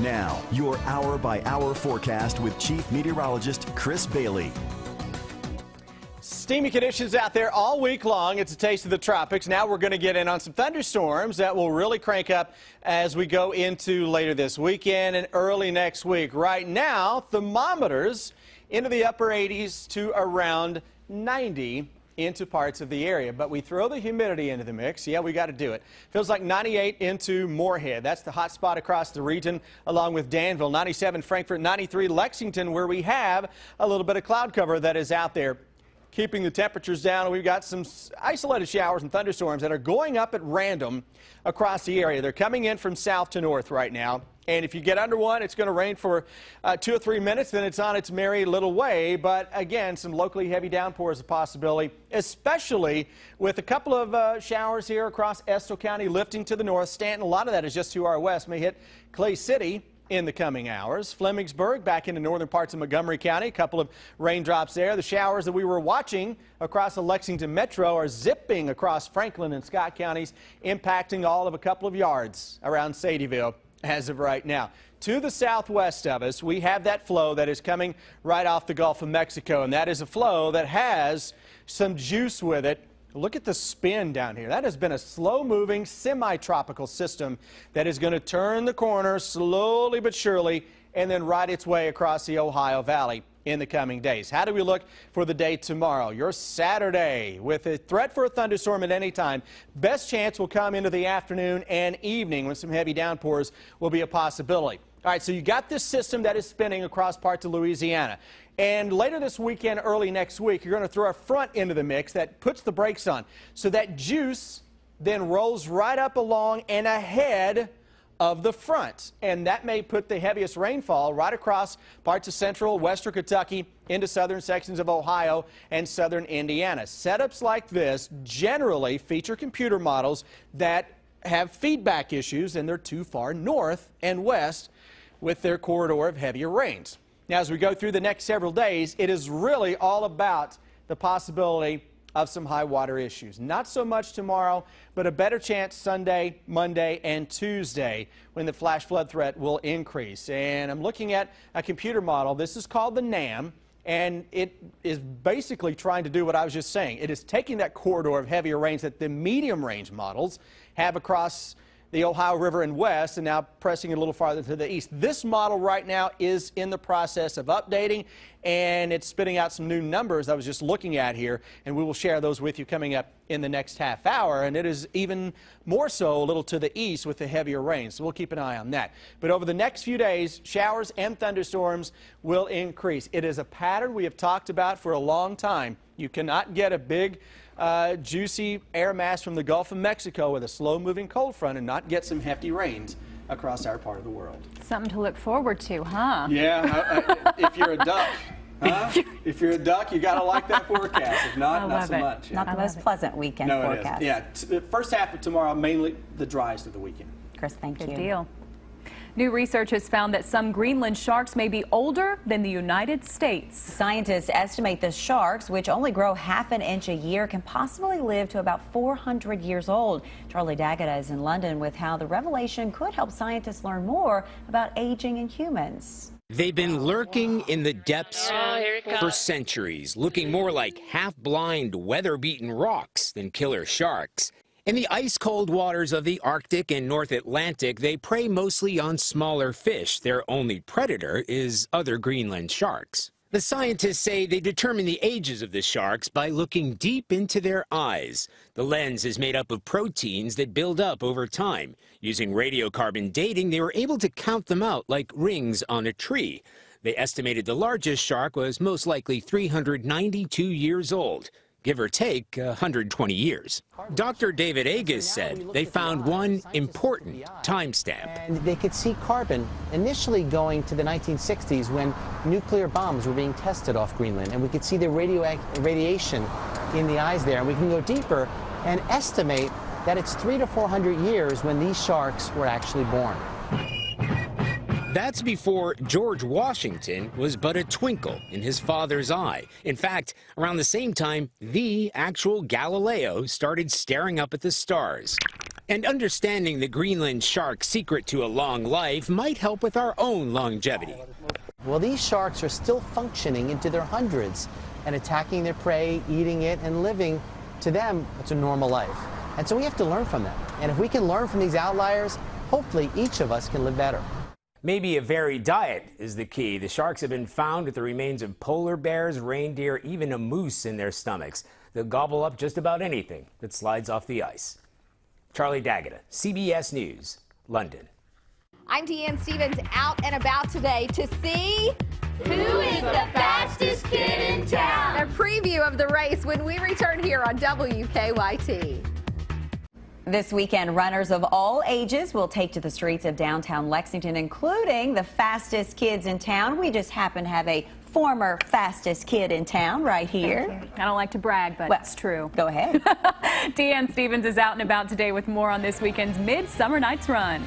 Now, your hour-by-hour forecast with Chief Meteorologist Chris Bailey. Steamy conditions out there all week long. It's a taste of the tropics. Now we're going to get in on some thunderstorms that will really crank up as we go into later this weekend and early next week. Right now, thermometers into the upper 80s to around 90 into parts of the area. But we throw the humidity into the mix. Yeah, we got to do it. Feels like 98 into Moorhead. That's the hot spot across the region, along with Danville. 97 Frankfort, 93 Lexington, where we have a little bit of cloud cover that is out there, keeping the temperatures down. We've got some isolated showers and thunderstorms that are going up at random across the area. They're coming in from south to north right now. And if you get under one, it's going to rain for 2 or 3 minutes, then it's on its merry little way. But again, some locally heavy downpours a possibility, especially with a couple of showers here across Estill County lifting to the north. Stanton, a lot of that is just to our west, may hit Clay City in the coming hours. Flemingsburg back into northern parts of Montgomery County, a couple of raindrops there. The showers that we were watching across the Lexington Metro are zipping across Franklin and Scott counties, impacting all of a couple of yards around Sadieville as of right now. To the southwest of us, we have that flow that is coming right off the Gulf of Mexico, and that is a flow that has some juice with it. Look at the spin down here. That has been a slow-moving, semi-tropical system that is going to turn the corner slowly but surely and then ride its way across the Ohio Valley in the coming days. How do we look for the day tomorrow? Your Saturday, with a threat for a thunderstorm at any time. Best chance will come into the afternoon and evening when some heavy downpours will be a possibility. All right, so you got this system that is spinning across parts of Louisiana. And later this weekend, early next week, you're going to throw a front into the mix that puts the brakes on. So that juice then rolls right up along and ahead of the front. And that may put the heaviest rainfall right across parts of central, western Kentucky into southern sections of Ohio and southern Indiana. Setups like this generally feature computer models that have feedback issues, and they're too far north and west with their corridor of heavier rains. Now, as we go through the next several days, it is really all about the possibility of some high water issues. Not so much tomorrow, but a better chance Sunday, Monday, and Tuesday when the flash flood threat will increase. And I'm looking at a computer model. This is called the NAM, and it is basically trying to do what I was just saying. It is taking that corridor of heavier rains that the medium range models have across the Ohio River and west, and now pressing it a little farther to the east. This model right now is in the process of updating, and it's spitting out some new numbers I was just looking at here, and we will share those with you coming up in the next half hour. And it is even more so a little to the east with the heavier rain, so we'll keep an eye on that. But over the next few days, showers and thunderstorms will increase. It is a pattern we have talked about for a long time. You cannot get a big juicy air mass from the Gulf of Mexico with a slow-moving cold front and not get some hefty rains across our part of the world. Something to look forward to, huh? Yeah, if you're a duck, huh? If you're a duck, you got to like that forecast. If not, not so much. Not the most pleasant weekend forecast. Yeah, the first half of tomorrow, mainly the driest of the weekend. Chris, thank you. Good deal. New research has found that some Greenland sharks may be older than the United States. Scientists estimate the sharks, which only grow half an inch a year, can possibly live to about 400 years old. Charlie D'Agata is in London with how the revelation could help scientists learn more about aging in humans. They've been lurking in the depths for centuries, looking more like half-blind, weather-beaten rocks than killer sharks. In the ice-cold waters of the Arctic and North Atlantic, they prey mostly on smaller fish. Their only predator is other Greenland sharks. The scientists say they determine the ages of the sharks by looking deep into their eyes. The lens is made up of proteins that build up over time. Using radiocarbon dating, they were able to count them out like rings on a tree. They estimated the largest shark was most likely 392 years old. Give or take 120 years. Dr. David Agus said they found one important timestamp. And they could see carbon initially going to the 1960s when nuclear bombs were being tested off Greenland. And we could see the radiation in the eyes there. And we can go deeper and estimate that it's 300 to 400 years when these sharks were actually born. That's before George Washington was but a twinkle in his father's eye. In fact, around the same time, the actual Galileo started staring up at the stars. And understanding the Greenland shark's secret to a long life might help with our own longevity. Well, these sharks are still functioning into their hundreds and attacking their prey, eating it, and living. To them, it's a normal life. And so we have to learn from them. And if we can learn from these outliers, hopefully each of us can live better. Maybe a varied diet is the key. The sharks have been found with the remains of polar bears, reindeer, even a moose in their stomachs. They'll gobble up just about anything that slides off the ice. Charlie D'Agata, CBS News, London. I'm Deanne Stevens, out and about today to see who is the fastest kid in town. A preview of the race when we return here on WKYT. This weekend, runners of all ages will take to the streets of downtown Lexington, including the fastest kids in town. We just happen to have a former fastest kid in town right here. I don't like to brag, but it's true. Go ahead. Deanne Stevens is out and about today with more on this weekend's Midsummer Night's Run.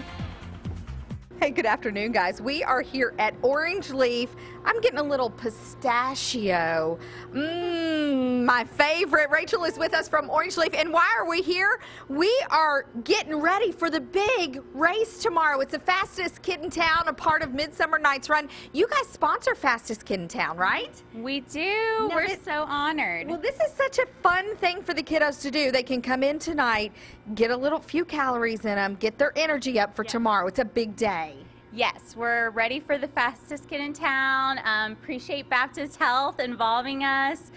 Hey, good afternoon, guys. We are here at Orange Leaf. I'm getting a little pistachio. My favorite. Rachel is with us from Orange Leaf. And why are we here? We are getting ready for the big race tomorrow. It's the fastest kid in town, a part of Midsummer Night's Run. You guys sponsor Fastest Kid in Town, right? We do. We're so honored. Well, this is such a fun thing for the kiddos to do. They can come in tonight, get a few calories in them, get their energy up for tomorrow. It's a big day. Yes, we're ready for the fastest kid in town. Appreciate Baptist Health involving us.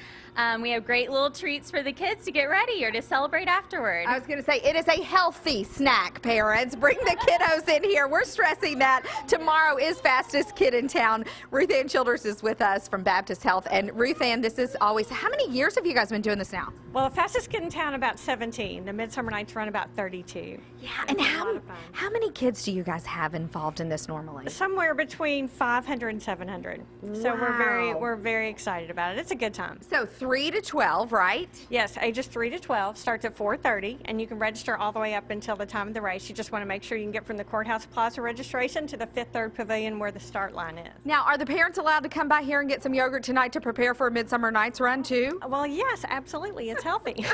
We have great little treats for the kids to get ready or to celebrate afterward. I was going to say, it is a healthy snack, parents. Bring the kiddos in here. We're stressing that. Tomorrow is Fastest Kid in Town. Ruth Ann Childers is with us from Baptist Health. And Ruth Ann, this is always, how many years have you guys been doing this now? Well, the Fastest Kid in Town about 17. The Midsummer Night's Run about 32. Yeah, and how many kids do you guys have involved in this normally? Somewhere between 500 and 700. So we're very excited about it. It's a good time. So 3 to 12, right? Yes, ages 3 to 12 starts at 4:30, and you can register all the way up until the time of the race. You just want to make sure you can get from the Courthouse Plaza registration to the Fifth Third Pavilion where the start line is. Now, are the parents allowed to come by here and get some yogurt tonight to prepare for a Midsummer Night's Run too? Well, yes, absolutely. It's healthy.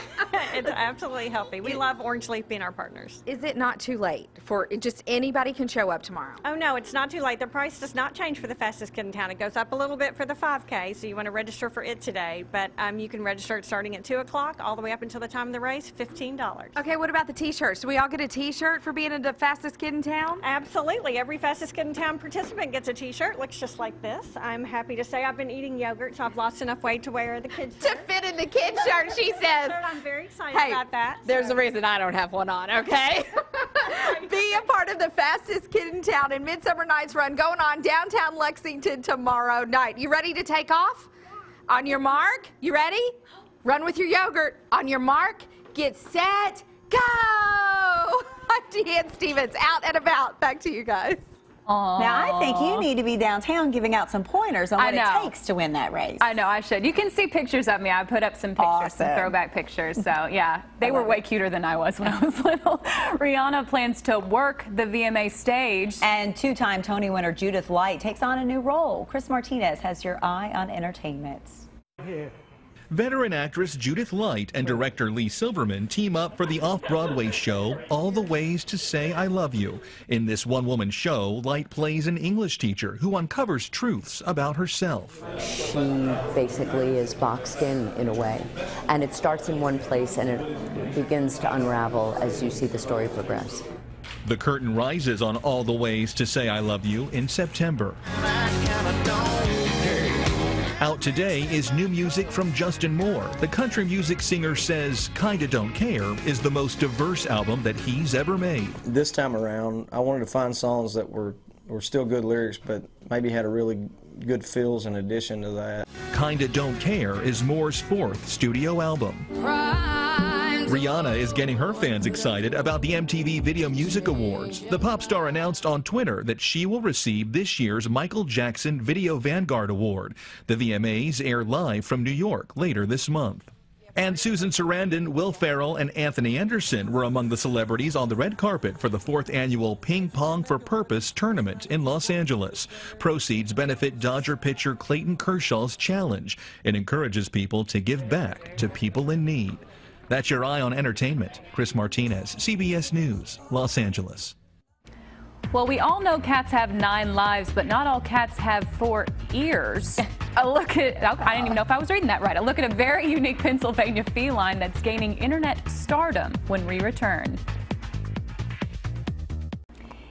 It's absolutely healthy. We love Orange Leaf being our partners. Is it not too late for just anybody can show up tomorrow? Oh no, it's not too late. The price does not change for the Fastest Kid in Town. It goes up a little bit for the 5K, so you want to register for it today, but you can register starting at 2 o'clock all the way up until the time of the race, $15. Okay, what about the t-shirts? Do we all get a t-shirt for being the fastest kid in town? Absolutely. Every Fastest Kid in Town participant gets a t-shirt. Looks just like this. I'm happy to say I've been eating yogurt, so I've lost enough weight to wear the kids' shirt. To fit in the kids' shirt, she says. I'm very excited about that. There's a reason I don't have one on, okay? Be a part of the Fastest Kid in Town and Midsummer Night's Run going on downtown Lexington tomorrow night. You ready to take off? On your mark, you ready? Run with your yogurt. On your mark, get set, go! I'm Deanne Stevens, out and about. Back to you guys. Aww. Now, I think you need to be downtown giving out some pointers on what it takes to win that race. I know, I should. You can see pictures of me. I put up some pictures, some throwback pictures. So, yeah, they were way cuter than I was when I was little. Rihanna plans to work the VMA stage. And two-time Tony winner Judith Light takes on a new role. Chris Martinez has your eye on entertainment. Yeah. Veteran actress Judith Light and director Lee Silverman team up for the off-Broadway show All the Ways to Say I Love You. In this one-woman show, Light plays an English teacher who uncovers truths about herself. She basically is boxed in a way, and it starts in one place and it begins to unravel as you see the story progress. The curtain rises on All the Ways to Say I Love You in September. Out today is new music from Justin Moore. The country music singer says Kinda Don't Care is the most diverse album that he's ever made. This time around, I wanted to find songs that were still good lyrics, but maybe had a really good feels in addition to that. Kinda Don't Care is Moore's fourth studio album. Rihanna is getting her fans excited about the MTV Video Music Awards. The pop star announced on Twitter that she will receive this year's Michael Jackson Video Vanguard Award. The VMAs air live from New York later this month. And Susan Sarandon, Will Ferrell, and Anthony Anderson were among the celebrities on the red carpet for the 4th annual Ping Pong for Purpose tournament in Los Angeles. Proceeds benefit Dodger pitcher Clayton Kershaw's challenge. It encourages people to give back to people in need. That's your Eye on Entertainment. Chris Martinez, CBS News, Los Angeles. Well, we all know cats have 9 lives, but not all cats have 4 ears. I didn't even know if I was reading that right. A look at a very unique Pennsylvania feline that's gaining internet stardom when we return.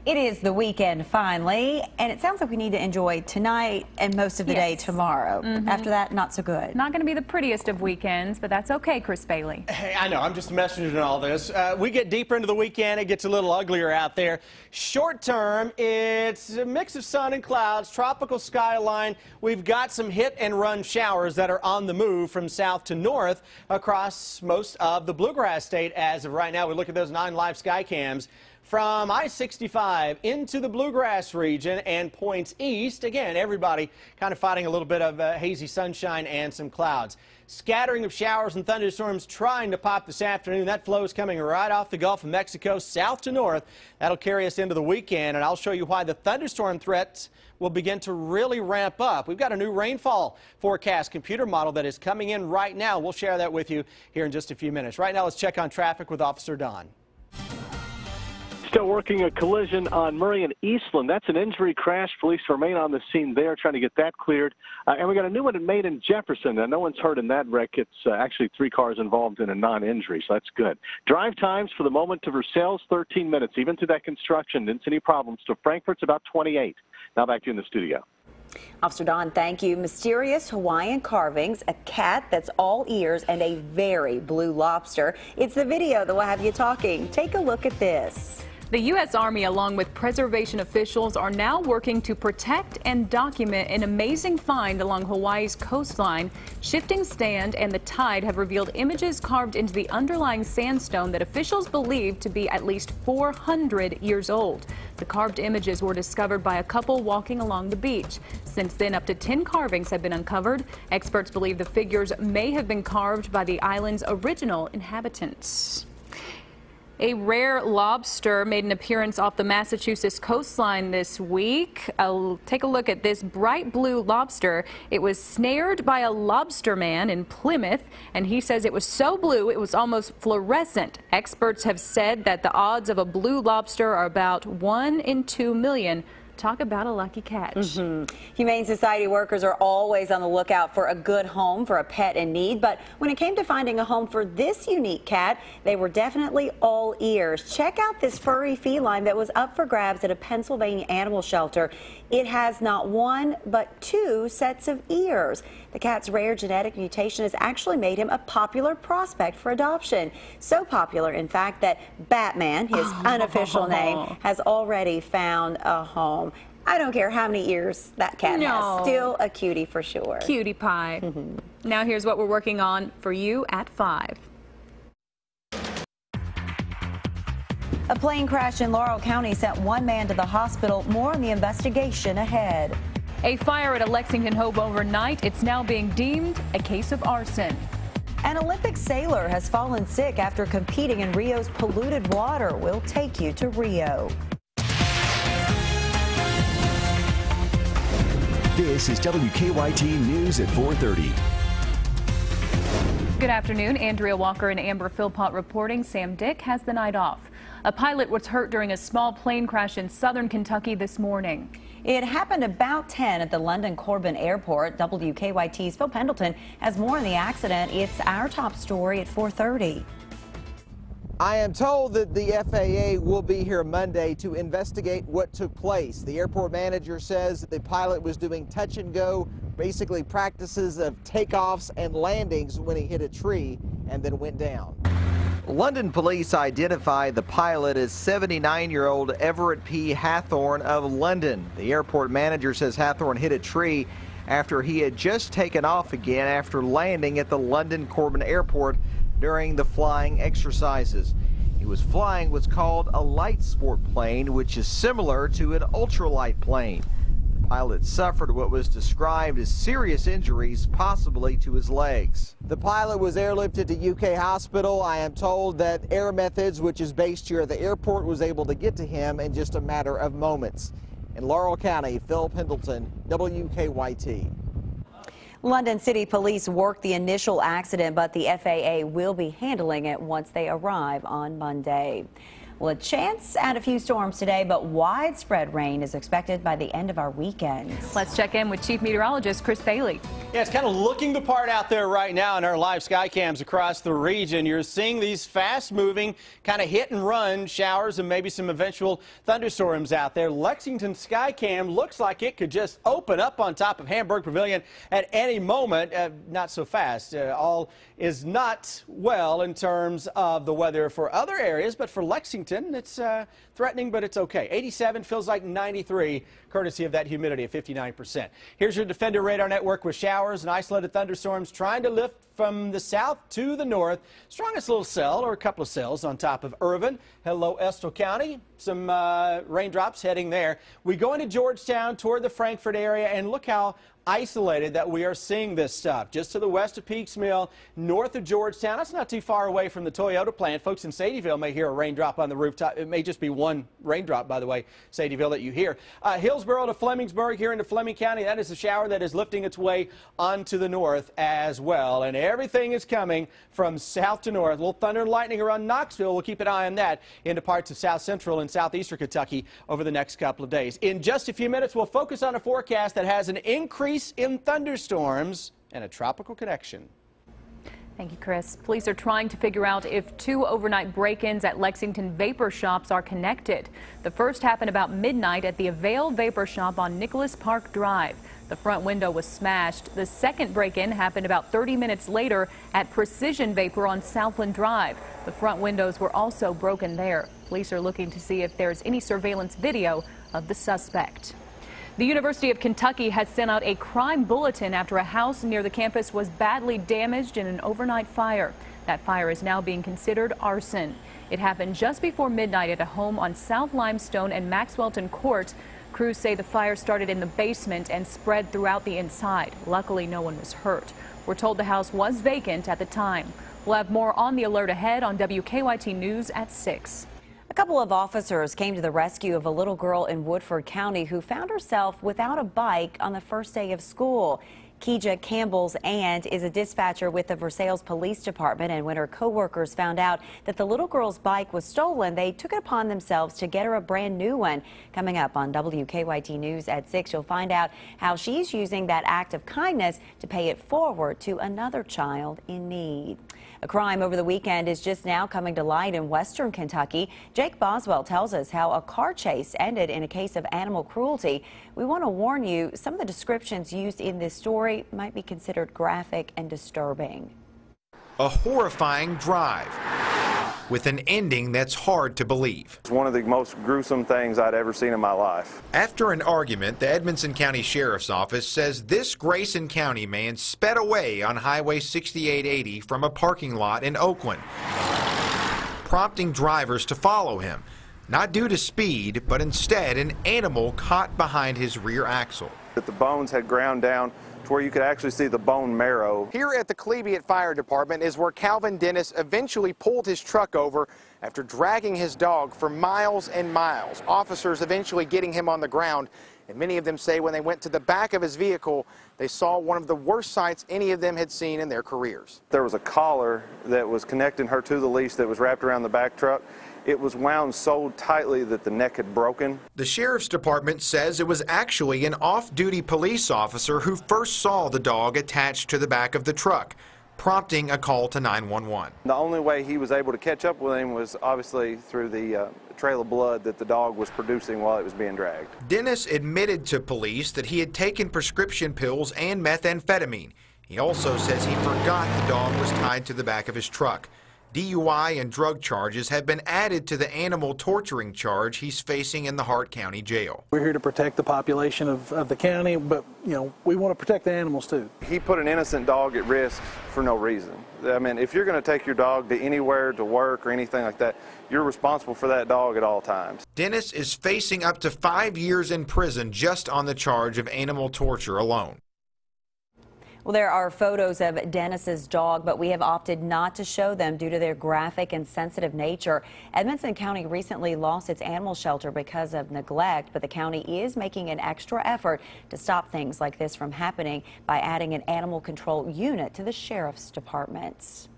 It is the weekend finally, and it sounds like we need to enjoy tonight and most of the day tomorrow. After that, not so good. Not going to be the prettiest of weekends, but that's okay, Chris Bailey. Hey, I know, I'm just a messenger in all this. We get deeper into the weekend, it gets a little uglier out there. Short term, it's a mix of sun and clouds, tropical skyline. We've got some hit and run showers that are on the move from south to north across most of the Bluegrass State as of right now. We look at those 9 live sky cams. From I-65 into the Bluegrass region and points east. Again, everybody kind of fighting a little bit of hazy sunshine and some clouds. Scattering of showers and thunderstorms trying to pop this afternoon. That flow is coming right off the Gulf of Mexico, south to north. That'll carry us into the weekend, and I'll show you why the thunderstorm threats will begin to really ramp up. We've got a new rainfall forecast computer model that is coming in right now. We'll share that with you here in just a few minutes. Right now, let's check on traffic with Officer Don. Still working a collision on Murray and Eastland. That's an injury crash. Police remain on the scene there trying to get that cleared. And we got a new one in Maine and Jefferson. Now, no one's hurt in that wreck. It's actually 3 cars involved in a non-injury, so that's good. Drive times for the moment to Versailles, 13 minutes. Even through that construction, didn't see any problems. To Frankfurt's about 28. Now back to you in the studio. Officer Don, thank you. Mysterious Hawaiian carvings, a cat that's all ears, and a very blue lobster. It's the video that will have you talking. Take a look at this. The U.S. Army, along with preservation officials, are now working to protect and document an amazing find along Hawaii's coastline. Shifting sand and the tide have revealed images carved into the underlying sandstone that officials believe to be at least 400 years old. The carved images were discovered by a couple walking along the beach. Since then, up to 10 carvings have been uncovered. Experts believe the figures may have been carved by the island's original inhabitants. A rare lobster made an appearance off the Massachusetts coastline this week. Take a look at this bright blue lobster. It was snared by a lobster man in Plymouth, and he says it was so blue it was almost fluorescent. Experts have said that the odds of a blue lobster are about 1 in 2 million. Talk about a lucky catch. Humane Society workers are always on the lookout for a good home for a pet in need, but when it came to finding a home for this unique cat, they were definitely all ears. Check out this furry feline that was up for grabs at a Pennsylvania animal shelter. It has not 1 but 2 sets of ears. The cat's rare genetic mutation has actually made him a popular prospect for adoption. So popular, in fact, that Batman, his unofficial name, has already found a home. I don't care how many ears that cat has. Still a cutie for sure. Cutie pie. Now here's what we're working on for you at 5. A plane crash in Laurel County sent 1 man to the hospital. More on the investigation ahead. A fire at a Lexington home overnight. It's now being deemed a case of arson. An Olympic sailor has fallen sick after competing in Rio's polluted water. We'll take you to Rio. This is WKYT News at 4:30. Good afternoon. Andrea Walker and Amber Philpott reporting. Sam Dick has the night off. A pilot was hurt during a small plane crash in southern Kentucky this morning. It happened about 10 at the London Corbin Airport. WKYT's Phil Pendleton has more on the accident. It's our top story at 4:30. I am told that the FAA will be here Monday to investigate what took place. The airport manager says that the pilot was doing touch and go, basically practices of takeoffs and landings when he hit a tree and then went down. London police identify the pilot as 79-year-old Everett P. Hathorn of London. The airport manager says Hathorn hit a tree after he had just taken off again after landing at the London Corbin Airport during the flying exercises. He was flying what's called a light sport plane, which is similar to an ultralight plane. The pilot suffered what was described as serious injuries, possibly to his legs. The pilot was airlifted to UK Hospital. I am told that Air Methods, which is based here at the airport, was able to get to him in just a matter of moments. In Laurel County, Phil Pendleton, WKYT. London City Police worked the initial accident, but the FAA will be handling it once they arrive on Monday. Well, a chance at a few storms today, but widespread rain is expected by the end of our weekend. Let's check in with Chief Meteorologist Chris Bailey. Yeah, it's kind of looking the part out there right now in our live sky cams across the region. You're seeing these fast-moving, kind of hit-and-run showers and maybe some eventual thunderstorms out there. Lexington sky cam looks like it could just open up on top of Hamburg Pavilion at any moment. Not so fast. All is not well in terms of the weather for other areas, but for Lexington, it's threatening, but it's okay. 87 feels like 93, courtesy of that humidity of 59%. Here's your Defender Radar Network with showers and isolated thunderstorms trying to lift from the south to the north. Strongest little cell, or a couple of cells, on top of Irvin. Hello, Estill County. Some raindrops heading there. We go into Georgetown toward the Frankfort area, and look how isolated that we are seeing this stuff. Just to the west of Peaks Mill, north of Georgetown. That's not too far away from the Toyota plant. Folks in Sadieville may hear a raindrop on the rooftop. It may just be one raindrop, by the way, Sadieville, that you hear. Hillsboro to Flemingsburg here into Fleming County. That is a shower that is lifting its way onto the north as well. And everything is coming from south to north. A little thunder and lightning around Knoxville. We'll keep an eye on that into parts of south central and southeastern Kentucky over the next couple of days. In just a few minutes, we'll focus on a forecast that has an increase in thunderstorms and a tropical connection. Thank you, Chris. Police are trying to figure out if two overnight break-ins at Lexington vapor shops are connected. The first happened about midnight at the Avail Vapor Shop on Nicholas Park Drive. The front window was smashed. The second break-in happened about 30 minutes later at Precision Vapor on Southland Drive. The front windows were also broken there. Police are looking to see if there's any surveillance video of the suspect. The University of Kentucky has sent out a crime bulletin after a house near the campus was badly damaged in an overnight fire. That fire is now being considered arson. It happened just before midnight at a home on South Limestone and Maxwellton Court. Crews say the fire started in the basement and spread throughout the inside. Luckily, no one was hurt. We're told the house was vacant at the time. We'll have more on the alert ahead on WKYT News at 6. A couple of officers came to the rescue of a little girl in Woodford County who found herself without a bike on the first day of school. Keija Campbell's aunt is a dispatcher with the Versailles Police Department, and when her co-workers found out that the little girl's bike was stolen, they took it upon themselves to get her a brand new one. Coming up on WKYT News at 6, you'll find out how she's using that act of kindness to pay it forward to another child in need. A crime over the weekend is just now coming to light in western Kentucky. Jake Boswell tells us how a car chase ended in a case of animal cruelty. We want to warn you, some of the descriptions used in this story might be considered graphic and disturbing. A horrifying drive with an ending that's hard to believe. It's one of the most gruesome things I'd ever seen in my life. After an argument, the Edmonson County Sheriff's Office says this Grayson County man sped away on Highway 6880 from a parking lot in Oakland, prompting drivers to follow him, not due to speed, but instead an animal caught behind his rear axle. That the bones had ground down to where you could actually see the bone marrow. Here at the Klebiet Fire Department is where Calvin Dennis eventually pulled his truck over after dragging his dog for miles and miles. Officers eventually getting him on the ground, and many of them say when they went to the back of his vehicle, they saw one of the worst sights any of them had seen in their careers. There was a collar that was connecting her to the leash that was wrapped around the back truck. It was wound so tightly that the neck had broken. The Sheriff's Department says it was actually an off-duty police officer who first saw the dog attached to the back of the truck, prompting a call to 911. The only way he was able to catch up with him was obviously through the trail of blood that the dog was producing while it was being dragged. Dennis admitted to police that he had taken prescription pills and methamphetamine. He also says he forgot the dog was tied to the back of his truck. DUI and drug charges have been added to the animal torturing charge he's facing in the Hart County Jail. We're here to protect the population of the county, but, you know, we want to protect the animals too. He put an innocent dog at risk for no reason. I mean, if you're going to take your dog to anywhere, to work or anything like that, you're responsible for that dog at all times. Dennis is facing up to 5 years in prison just on the charge of animal torture alone. Well, there are photos of Dennis's dog, but we have opted not to show them due to their graphic and sensitive nature. Edmonson County recently lost its animal shelter because of neglect, but the county is making an extra effort to stop things like this from happening by adding an animal control unit to the sheriff's departments.